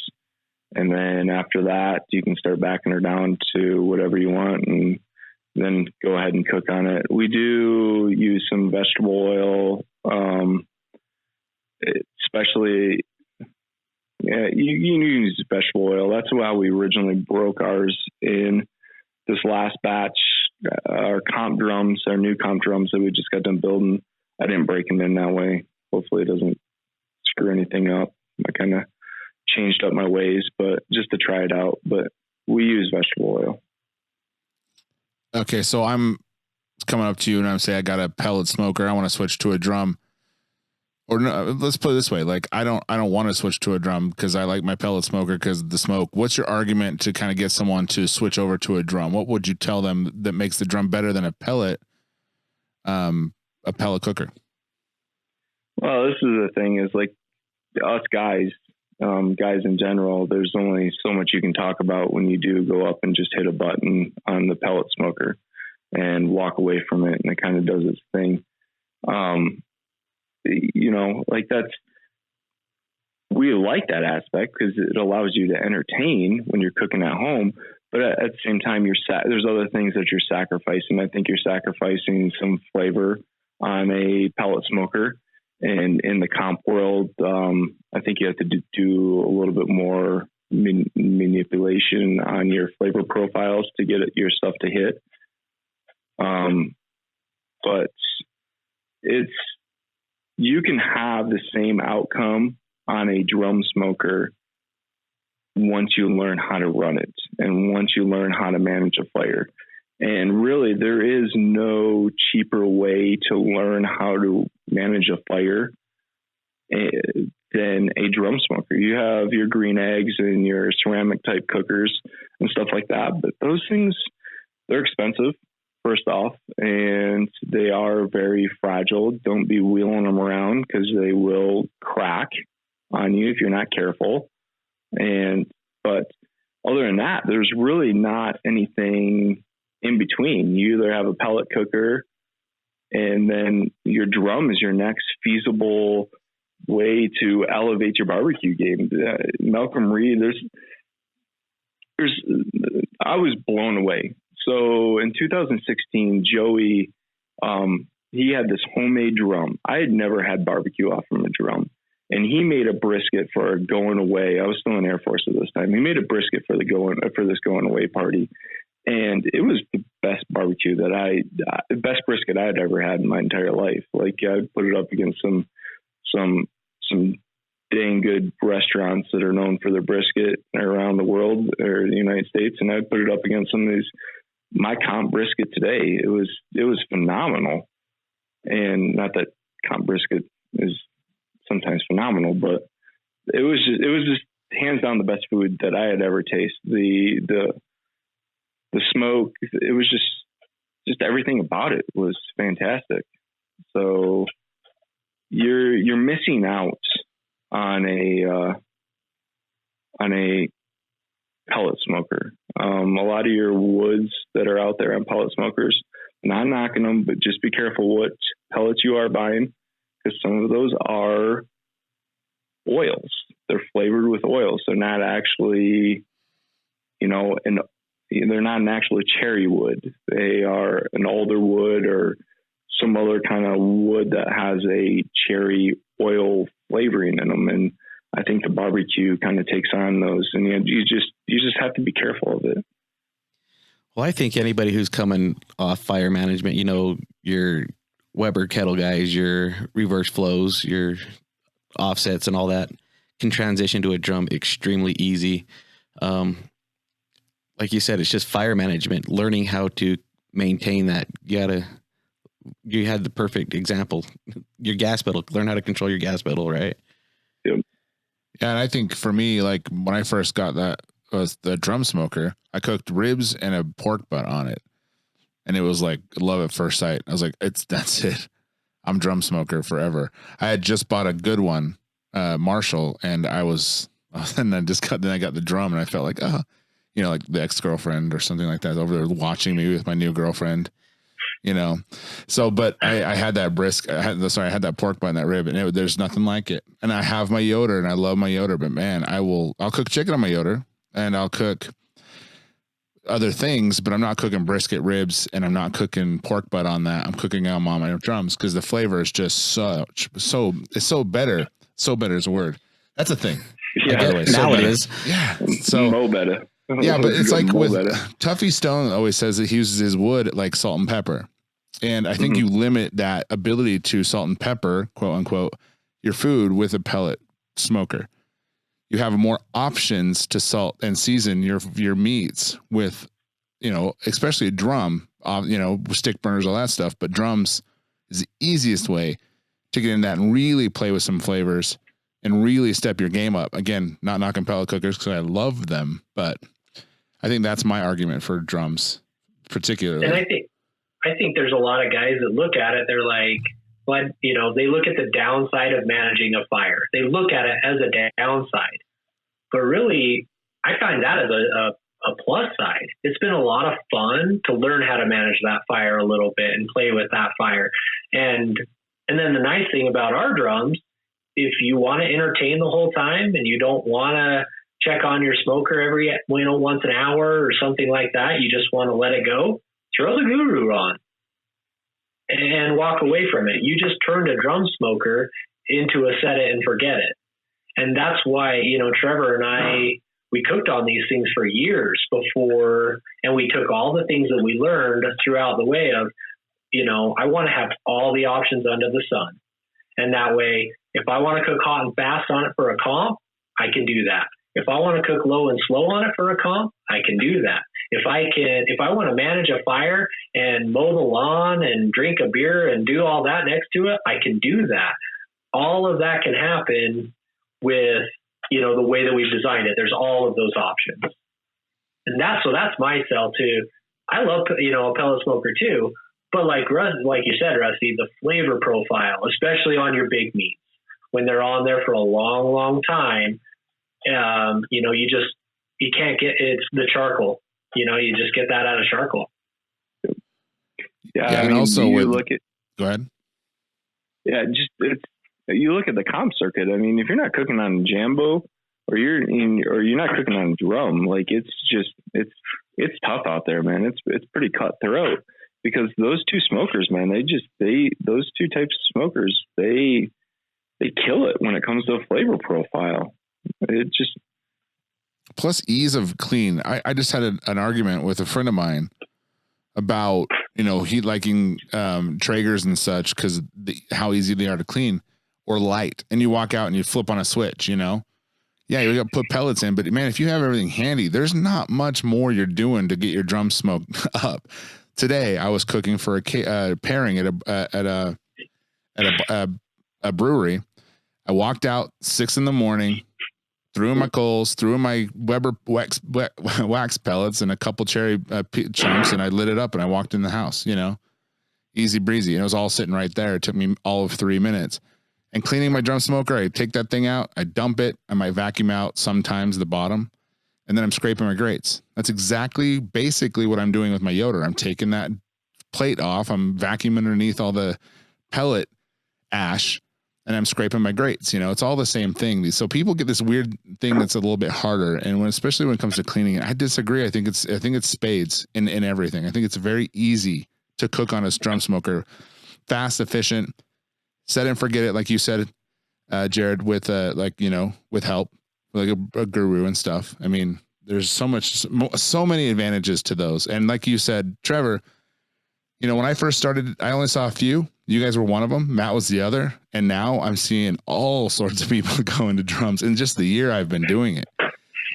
And then after that, you can start backing her down to whatever you want and then go ahead and cook on it. We do use some vegetable oil, especially, you use vegetable oil. That's how we originally broke ours in this last batch. Our new comp drums that we just got done building, I didn't break them in that way. Hopefully it doesn't screw anything up. I kind of changed up my ways, but just to try it out. But we use vegetable oil. Okay, so I'm coming up to you and I'm saying I got a pellet smoker. I want to switch to a drum. Or no, let's put it this way: like I don't want to switch to a drum because I like my pellet smoker because of the smoke. What's your argument to kind of get someone to switch over to a drum? What would you tell them that makes the drum better than a pellet cooker? Well, this is the thing: is like us guys, guys in general, there's only so much you can talk about when you do go up and just hit a button on the pellet smoker and walk away from it, and it kind of does its thing. Like we like that aspect because it allows you to entertain when you're cooking at home. But at the same time, there's other things that you're sacrificing. I think you're sacrificing some flavor on a pellet smoker. And in the comp world, I think you have to do a little bit more manipulation on your flavor profiles to get your stuff to hit. But you can have the same outcome on a drum smoker once you learn how to run it and once you learn how to manage a fire. And really, there is no cheaper way to learn how to manage a fire than a drum smoker. You have your green eggs and your ceramic type cookers and stuff like that, but those things, they're expensive, first off, and they are very fragile. Don't be wheeling them around because they will crack on you if you're not careful. But other than that, there's really not anything in between. You either have a pellet cooker, and then your drum is your next feasible way to elevate your barbecue game. Malcolm Reed, I was blown away. So in 2016, Joey, he had this homemade drum. I had never had barbecue off from a drum. And he made a brisket for going away. I was still in Air Force at this time. He made a brisket for this going away party. And it was the best barbecue best brisket I had ever had in my entire life. Like, I'd put it up against some dang good restaurants that are known for their brisket around the world or the United States. And I'd put it up against some of these, my comp brisket today. It was phenomenal. And not that comp brisket is sometimes phenomenal, but it was just hands down the best food that I had ever tasted. The smoke, it was just everything about it was fantastic. So you're missing out on a pellet smoker. A lot of your woods that are out there on pellet smokers, not knocking them, but just be careful what pellets you are buying, because some of those are oils. They're flavored with oils. They're not actually, they're not an actual cherry wood. They are an alder wood or some other kind of wood that has a cherry oil flavoring in them. And I think the barbecue kind of takes on those, and you just have to be careful of it. Well, I think anybody who's coming off fire management, your Weber kettle guys, your reverse flows, your offsets and all that can transition to a drum extremely easy. Like you said, it's just fire management, learning how to maintain that. You had the perfect example. Your gas pedal, learn how to control your gas pedal, right? Yep. Yeah. And I think for me, like when I first got that was the drum smoker, I cooked ribs and a pork butt on it. And it was like love at first sight. I was like, that's it. I'm drum smoker forever. I had just bought a good one, Marshall, and I got the drum, and I felt like, like the ex-girlfriend or something like that over there watching me with my new girlfriend, So, but I had that I had that pork butt and that rib, and there's nothing like it. And I have my Yoder, and I love my Yoder, but man, I'll cook chicken on my Yoder, and I'll cook other things, but I'm not cooking brisket ribs, and I'm not cooking pork butt on that. I'm cooking them on my drums because the flavor is just it's so better. So better is a word. That's a thing. Yeah, now it is. Yeah. So Mo better. Yeah, but it's like with better. Tuffy Stone always says that he uses his wood like salt and pepper. And I think you limit that ability to salt and pepper, quote unquote, your food with a pellet smoker. You have more options to salt and season your meats with, especially a drum, stick burners, all that stuff. But drums is the easiest way to get in that and really play with some flavors and really step your game up. Again, not knocking pellet cookers because I love them, but I think that's my argument for drums, particularly. And I think there's a lot of guys that look at it. They're like, they look at the downside of managing a fire. They look at it as a downside. But really, I find that as a plus side. It's been a lot of fun to learn how to manage that fire a little bit and play with that fire. And then the nice thing about our drums, if you want to entertain the whole time and you don't want to check on your smoker every, once an hour or something like that, you just want to let it go, throw the Guru on and walk away from it. You just turned a drum smoker into a set it and forget it. And that's why, Trevor and I, we cooked on these things for years before, and we took all the things that we learned throughout the way of, I want to have all the options under the sun. And that way, if I want to cook hot and fast on it for a comp, I can do that. If I want to cook low and slow on it for a comp, I can do that. If I want to manage a fire and mow the lawn and drink a beer and do all that next to it, I can do that. All of that can happen with, the way that we've designed it. There's all of those options. And that's my sell too. I love, a pellet smoker too, but like you said, Rusty, the flavor profile, especially on your big meats, when they're on there for a long, long time, you can't get, it's the charcoal, you just get that out of charcoal. Yeah. I mean, also go ahead. Yeah. You look at the comp circuit. I mean, if you're not cooking on Jambo or you're not cooking on drum, like it's tough out there, man. It's pretty cutthroat because those two smokers, man, those two types of smokers, they kill it when it comes to a flavor profile. It just, plus ease of clean. I just had an argument with a friend of mine about, he liking Traegers and such because how easy they are to clean or light. And you walk out and you flip on a switch, Yeah, you got to put pellets in. But, man, if you have everything handy, there's not much more you're doing to get your drum smoke up. Today, I was cooking for a pairing at a brewery. I walked out 6 a.m, threw in my coals, threw in my Weber wax pellets and a couple cherry chunks, and I lit it up and I walked in the house, easy breezy. And it was all sitting right there. It took me all of 3 minutes. And cleaning my drum smoker, I take that thing out, I dump it, I might vacuum out sometimes the bottom, and then I'm scraping my grates. That's basically what I'm doing with my Yoder. I'm taking that plate off, I'm vacuuming underneath all the pellet ash, and I'm scraping my grates. It's all the same thing. So people get this weird thing that's a little bit harder, and especially when it comes to cleaning it, I disagree. I think it's spades in everything. I think it's very easy to cook on a drum smoker, fast, efficient, set and forget it, like you said, Jared, with with help, like a guru and stuff. I mean, there's so many advantages to those. And like you said, Trevor, when I first started, I only saw a few. You guys were one of them. Matt was the other. And now I'm seeing all sorts of people go into drums in just the year I've been doing it.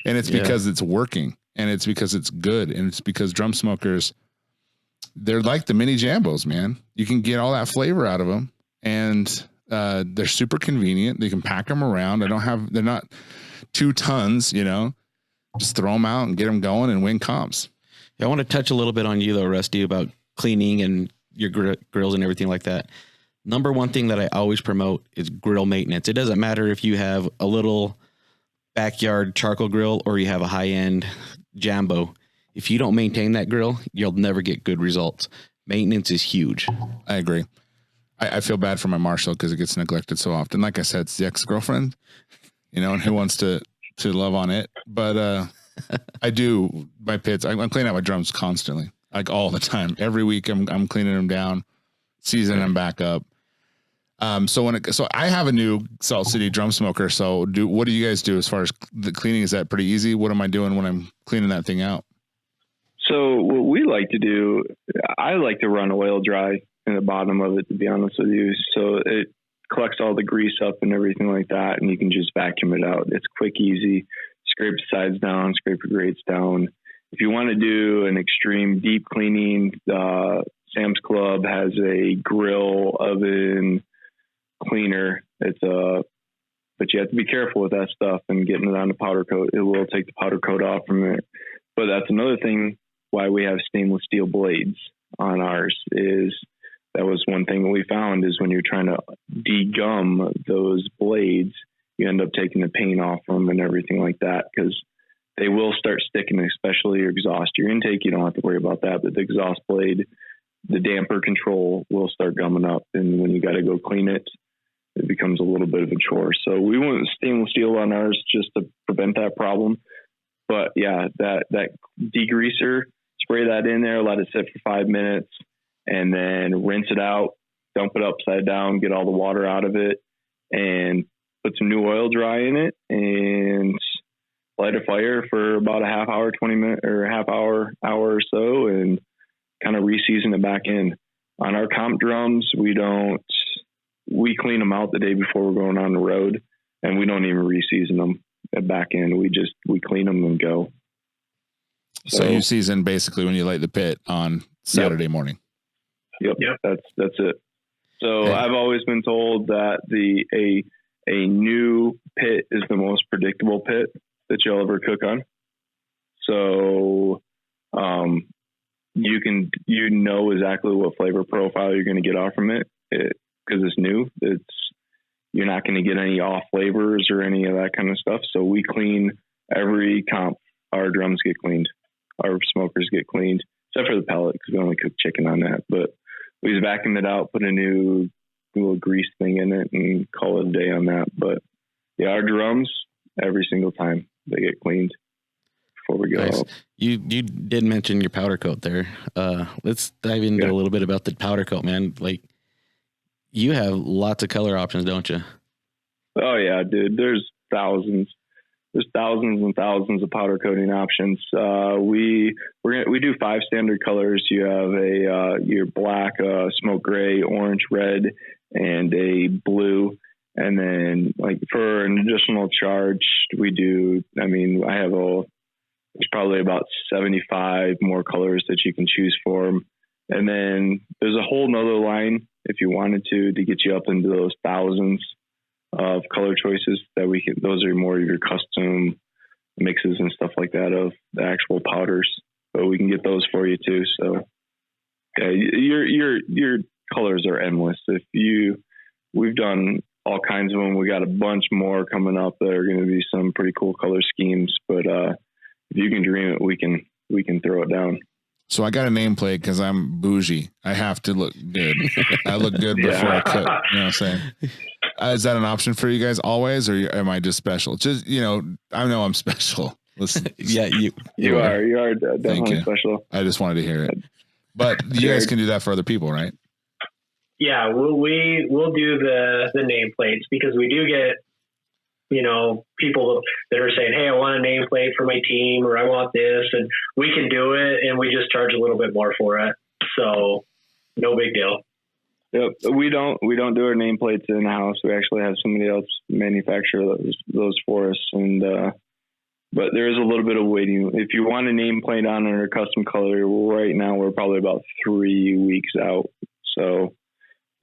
And it's because it's working, and it's because it's good, and it's because drum smokers, they're like the mini Jambos, man. You can get all that flavor out of them. And they're super convenient. They can pack them around. They're not 2 tons, just throw them out and get them going and win comps. Yeah, I want to touch a little bit on you though, Rusty, about cleaning and your grills and everything like that. Number one thing that I always promote is grill maintenance. It doesn't matter if you have a little backyard charcoal grill or you have a high-end Jambo. If you don't maintain that grill, you'll never get good results. Maintenance is huge. I agree. I feel bad for my Marshall because it gets neglected so often. Like I said, it's the ex-girlfriend, and who wants to love on it. But I do my pits. I'm cleaning out my drums constantly, like all the time. Every week I'm cleaning them down, seasoning them back up. So I have a new Salt City drum smoker. So what do you guys do as far as the cleaning? Is that pretty easy? What am I doing when I'm cleaning that thing out? So what we like to do, I like to run oil dry in the bottom of it, to be honest with you. So it collects all the grease up and everything like that, and you can just vacuum it out. It's quick, easy. Scrape the sides down, scrape your grates down. If you want to do an extreme deep cleaning, Sam's Club has a grill oven cleaner. But you have to be careful with that stuff and getting it on the powder coat. It will take the powder coat off from it. But that's another thing why we have stainless steel blades on ours. Is that was one thing that we found is when you're trying to degum those blades, you end up taking the paint off them and everything like that, because they will start sticking, especially your exhaust. Your intake, you don't have to worry about that, but the exhaust blade, the damper control will start gumming up. And when you got to go clean it, it becomes a little bit of a chore. So we went stainless steel on ours just to prevent that problem. But yeah, that degreaser, spray that in there, let it sit for 5 minutes, and then rinse it out, dump it upside down, get all the water out of it, and put some new oil dry in it, and light a fire for about a half hour, 20 minutes, or a half hour or so, and kind of re-season it back in. On our comp drums, we clean them out the day before we're going on the road, and we don't even re-season them back in. We clean them and go. So you season basically when you light the pit on Saturday morning. Yep. That's it. So I've always been told that a new pit is the most predictable pit that you'll ever cook on. So you know exactly what flavor profile you're going to get off from it, because it's new. You're not going to get any off flavors or any of that kind of stuff. So we clean every comp. Our drums get cleaned. Our smokers get cleaned, except for the pellet, because we only cook chicken on that. But we just vacuum it out, put a new little grease thing in it, and call it a day on that. But yeah, our drums, every single time they get cleaned before we go out. You did mention your powder coat there. Let's dive into a little bit about the powder coat, man. Like, you have lots of color options, don't you? Oh yeah, dude. There's thousands and thousands of powder coating options. We do 5 standard colors. You have your black, smoke gray, orange, red, and a blue. And then, like, for an additional charge, there's probably about 75 more colors that you can choose from. And then there's a whole nother line, if you wanted to get you up into those thousands of color choices that those are more of your custom mixes and stuff like that of the actual powders, but we can get those for you too. So yeah, your colors are endless. We've done all kinds of them. We got a bunch more coming up that are going to be some pretty cool color schemes, but if you can dream it, we can throw it down. So I got a nameplate because I'm bougie. I have to look good. I look good before I cook. You know what I'm saying? Is that an option for you guys always, or am I just special? Just, I know I'm special. Listen, yeah, you are definitely special. I just wanted to hear it. But you guys can do that for other people, right? Yeah, we'll do the nameplates, because we do get, people that are saying, hey, I want a nameplate for my team, or I want this, and we can do it, and we just charge a little bit more for it. So no big deal. Yep. We don't do our nameplates in house. We actually have somebody else manufacture those for us. And, but there is a little bit of waiting. If you want a nameplate on our custom color, right now we're probably about 3 weeks out. So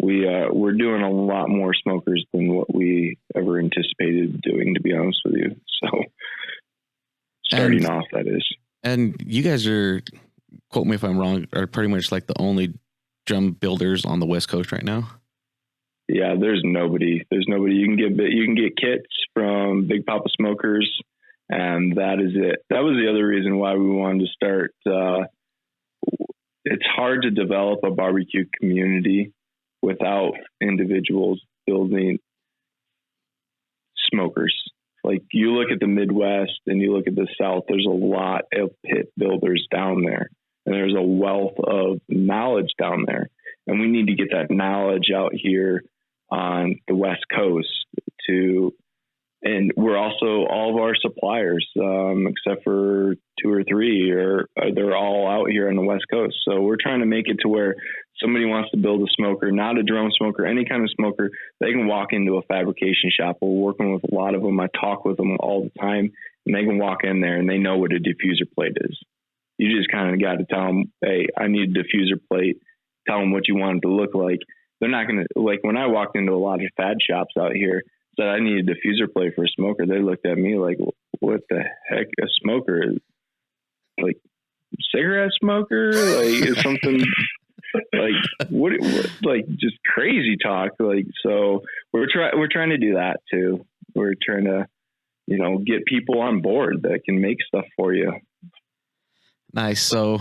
we're doing a lot more smokers than what we ever anticipated doing, to be honest with you. So starting off, that is. And you guys are, quote me if I'm wrong, are pretty much like the only drum builders on the West Coast right now. Yeah, there's nobody. You can get kits from Big Papa Smokers, and that is it. That was the other reason why we wanted to start. It's hard to develop a barbecue community without individuals building smokers. Like, you look at the Midwest and you look at the South, there's a lot of pit builders down there, and there's a wealth of knowledge down there. And we need to get that knowledge out here on the West Coast and we're also, all of our suppliers, except for 2 or 3, they're all out here on the West Coast. So we're trying to make it to where somebody wants to build a smoker, not a drum smoker, any kind of smoker, they can walk into a fabrication shop. We're working with a lot of them. I talk with them all the time, and they can walk in there and they know what a diffuser plate is. You just kind of got to tell them, hey, I need a diffuser plate. Tell them what you want it to look like. They're not going to, like, when I walked into a lot of fad shops out here, said I need a diffuser plate for a smoker, they looked at me like, what the heck? A smoker is like cigarette smoker? Like, is something like what like just crazy talk. Like, so we're trying to do that too. We're trying to, get people on board that can make stuff for you. Nice. So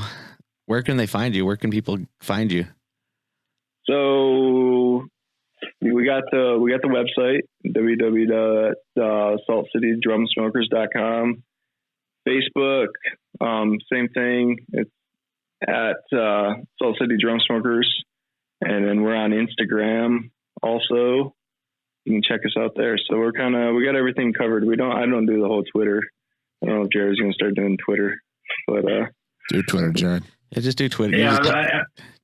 where can they find you? Where can people find you? So we got the website, www.saltcitydrumsmokers.com. Facebook, same thing. It's at Salt City Drum Smokers. And then we're on Instagram also. You can check us out there. So we got everything covered. I don't do the whole Twitter. I don't know if Jared's going to start doing Twitter, but do Twitter, Jared. Yeah, just do Twitter. Yeah,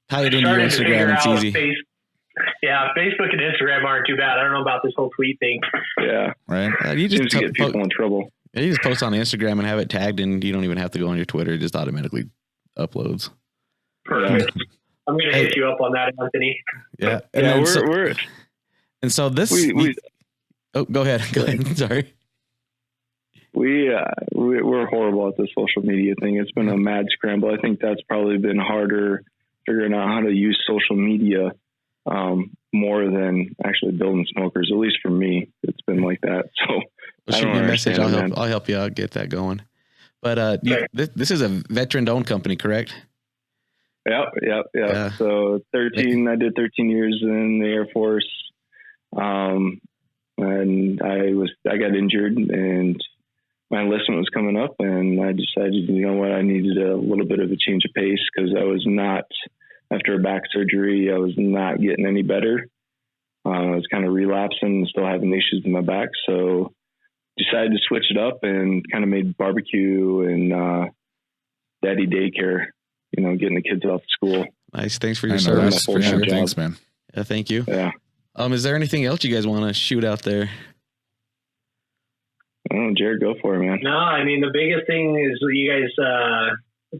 tie it into your Instagram. It's easy. Facebook and Instagram aren't too bad. I don't know about this whole tweet thing. Yeah, right. You just get people in trouble. Yeah, you just post on Instagram and have it tagged, and you don't even have to go on your Twitter. It just automatically uploads. Perfect. I'm going to hit you up on that, Anthony. Yeah, we're and so this. Oh, go ahead. Go ahead. Sorry. We're horrible at the social media thing. It's been a mad scramble. I think that's probably been harder figuring out how to use social media more than actually building smokers. At least for me, it's been like that. So shoot me a message. I'll help you out get that going. But this is a veteran-owned company, correct? Yep. Yeah. So I did 13 years in the Air Force. And I got injured and my enlistment was coming up, and I decided, I needed a little bit of a change of pace because I was not, after a back surgery, I was not getting any better. I was kind of relapsing and still having issues in my back. So decided to switch it up and kind of made barbecue and daddy daycare, getting the kids off to school. Nice. Thanks for your service. For sure. Thanks, man. Yeah, thank you. Yeah. Is there anything else you guys want to shoot out there? Oh, Jared, go for it, man. No, I mean, the biggest thing is what you guys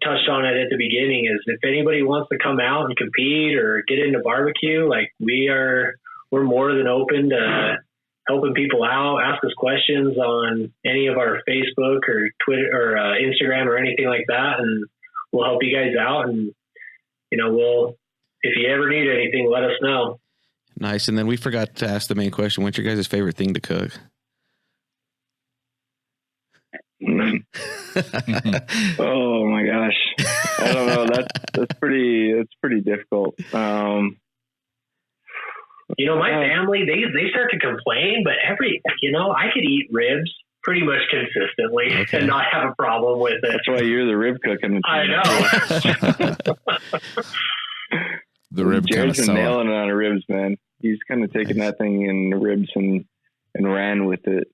touched on it at the beginning is if anybody wants to come out and compete or get into barbecue, like we're more than open to helping people out. Ask us questions on any of our Facebook or Twitter or Instagram or anything like that, and we'll help you guys out. And if you ever need anything, let us know. Nice. And then we forgot to ask the main question: what's your guys' favorite thing to cook? Oh my gosh, I don't know. That's pretty difficult. My family they start to complain, but I could eat ribs pretty much consistently and not have a problem with it. That's why you're the rib cook in the team. I know. The rib Jared's been nailing it on the ribs, man. He's kind of taken that thing in the ribs and ran with it.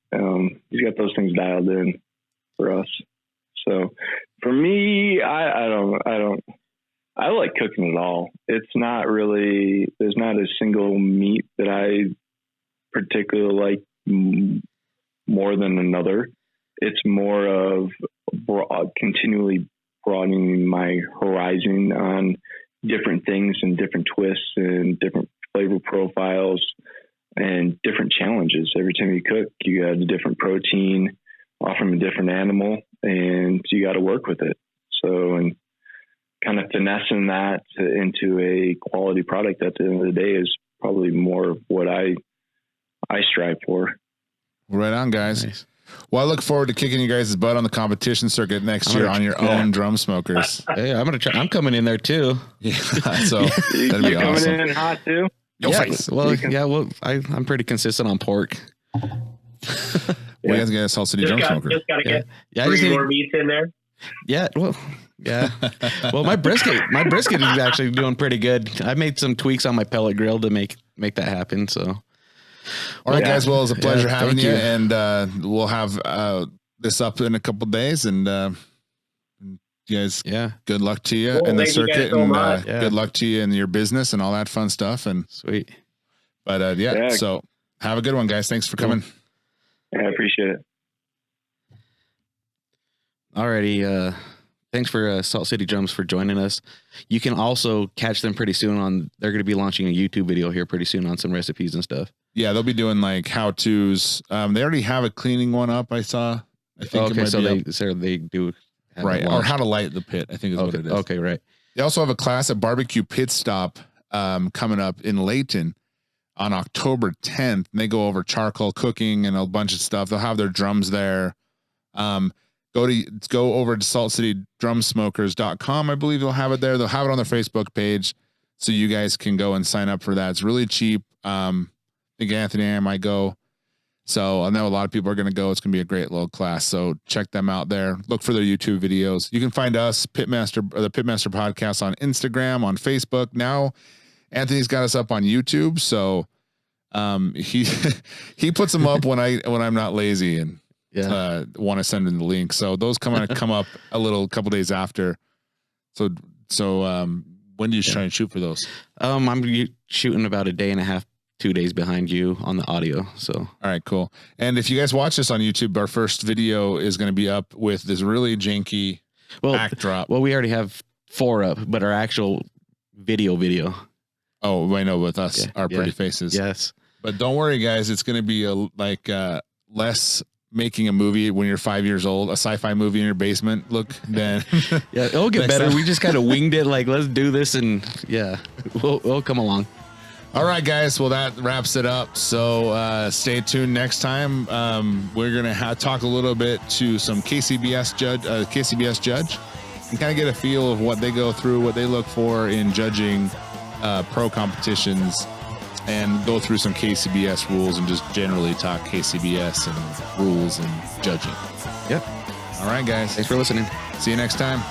He's got those things dialed in for us. So for me, I like cooking it all. It's not really, there's not a single meat that I particularly like more than another. It's more of continually broadening my horizon on different things and different twists and different flavor profiles and different challenges. Every time you cook, you got a different protein off from a different animal, and you got to work with it. So, and kind of finessing that into a quality product at the end of the day is probably more of what I strive for. Right on, guys. Nice. Well, I look forward to kicking you guys' butt on the competition circuit next year on your own drum smokers. Hey, I'm coming in there too. Yeah, so that'd be awesome. Coming in hot too. I'm pretty consistent on pork. We have to get a Salt City drum smoker. Just gotta get three more meats in there. Yeah, well, my brisket is actually doing pretty good. I made some tweaks on my pellet grill to make that happen. So, all right, guys. Well, it was a pleasure having you, you. and we'll have this up in a couple of days. And you guys, good luck to you in the circuit, and good luck to you in your business and all that fun stuff. And sweet, but so have a good one, guys. Thanks for coming. I appreciate it. Alrighty, thanks for Salt City Drums for joining us. You can also catch them pretty soon they're going to be launching a YouTube video here pretty soon on some recipes and stuff. Yeah, they'll be doing like how-tos. They already have a cleaning one up, I saw. I think okay, so they do. Right, or how to light the pit, I think is what it is. Okay, right. They also have a class at Barbecue Pit Stop coming up in Layton on October 10th. And they go over charcoal cooking and a bunch of stuff. They'll have their drums there. Go over to saltcitydrumsmokers.com. I believe they'll have it there. They'll have it on their Facebook page, so you guys can go and sign up for that. It's really cheap. I think Anthony and I might go. So I know a lot of people are going to go. It's going to be a great little class. So check them out there. Look for their YouTube videos. You can find us, the Pitmaster Podcast, on Instagram, on Facebook. Now Anthony's got us up on YouTube. So he puts them up when I'm not lazy and want to send in the link. So those come up a couple days after. So when do you try and shoot for those? I'm shooting about a day and a half, 2 days behind you on the audio. So, all right, cool. And if you guys watch this on YouTube, our first video is going to be up with this really janky backdrop. Well, we already have 4 up, but our actual video. Oh, I know, with us, our pretty faces. Yes. But don't worry, guys. It's going to be less making a movie when you're 5 years old, a sci-fi movie in your basement look, then yeah, it'll get better. Time. We just kind of winged it. Like, let's do this. And we'll come along. All right, guys. Well, that wraps it up. So stay tuned next time. We're going to talk a little bit to some KCBS judge and kind of get a feel of what they go through, what they look for in judging pro competitions, and go through some KCBS rules and just generally talk KCBS and rules and judging. Yep. All right, guys. Thanks for listening. See you next time.